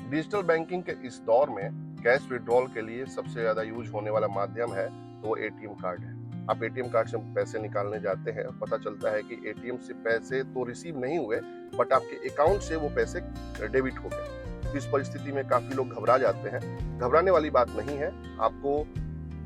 Digital banking के इस दौर में कैश विड्रॉल के लिए सबसे ज्यादा यूज होने वाला माध्यम है तो वो एटीएम कार्ड है। आप एटीएम कार्ड से पैसे निकालने जाते हैं, पता चलता है कि एटीएम से पैसे तो रिसीव नहीं हुए बट आपके अकाउंट से वो पैसे डेबिट हो गए। इस परिस्थिति में काफी लोग घबरा जाते हैं। घबराने वाली बात नहीं है, आपको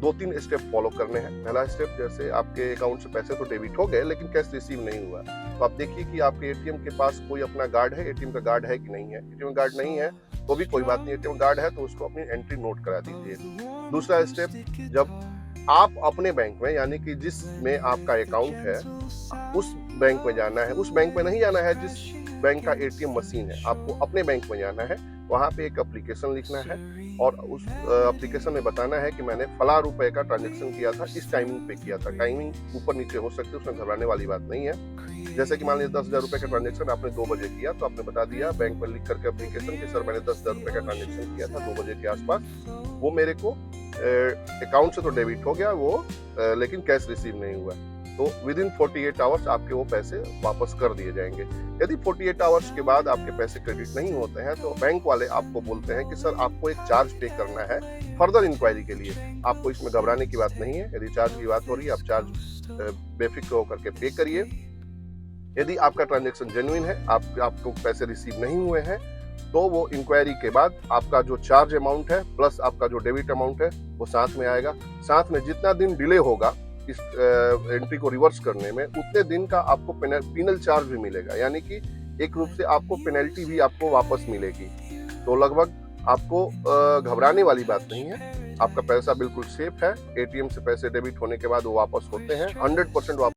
2-3 स्टेप फॉलो करने हैं। पहला स्टेप, जैसे आपके अकाउंट से पैसे तो डेबिट हो गए लेकिन कैश रिसीव नहीं हुआ, तो आप देखिए कि आपके एटीएम के पास कोई अपना गार्ड है, एटीएम का गार्ड है कि नहीं है। एटीएम गार्ड नहीं है तो भी कोई बात नहीं, एटीएम गार्ड है तो उसको अपनी एंट्री नोट करा दीजिए। दूसरा स्टेप, जब आप अपने बैंक में, यानी कि जिसमें आपका अकाउंट है उस बैंक में जाना है। उस बैंक में नहीं जाना है जिस बैंक का एटीएम मशीन है, आपको अपने बैंक में जाना है। वहां पे एक एप्लीकेशन लिखना है और उस एप्लीकेशन में बताना है कि मैंने फला रुपए का ट्रांजैक्शन किया था, इस टाइमिंग पे किया था। टाइमिंग ऊपर नीचे हो सकती है, उसमें घबराने वाली बात नहीं है। जैसे कि मान लीजिए 10,000 रुपए का ट्रांजैक्शन आपने 2 बजे किया, तो आपने बता दिया बैंक पर लिख करके एप्लीकेशन कि सर मैंने 10,000 रुपए का ट्रांजैक्शन किया था 2 बजे के आसपास, वो मेरे को अकाउंट से तो डेबिट हो गया वो, लेकिन कैश रिसीव नहीं हुआ। तो विद इन 48 आवर्स आपके वो पैसे वापस कर दिए जाएंगे। यदि 48 आवर्स के बाद आपके पैसे क्रेडिट नहीं होते हैं तो बैंक वाले आपको बोलते हैं कि सर आपको एक चार्ज पे करना है फर्दर इंक्वायरी के लिए। आपको इसमें घबराने की बात नहीं है। यदि चार्ज की बात हो रही है, आप चार्ज बेफिक्र होकर के पे करिए। यदि आपका ट्रांजेक्शन जेन्युइन है, आपको पैसे रिसीव नहीं हुए हैं, तो वो इंक्वायरी के बाद आपका जो चार्ज अमाउंट है प्लस आपका जो डेबिट अमाउंट है वो साथ में आएगा। साथ में जितना दिन डिले होगा इस एंट्री को रिवर्स करने में, उतने दिन का आपको पेनल चार्ज भी मिलेगा, यानी कि एक रूप से आपको पेनल्टी भी आपको वापस मिलेगी। तो लगभग आपको घबराने वाली बात नहीं है। आपका पैसा बिल्कुल सेफ है। एटीएम से पैसे डेबिट होने के बाद वो वापस होते हैं 100% वापस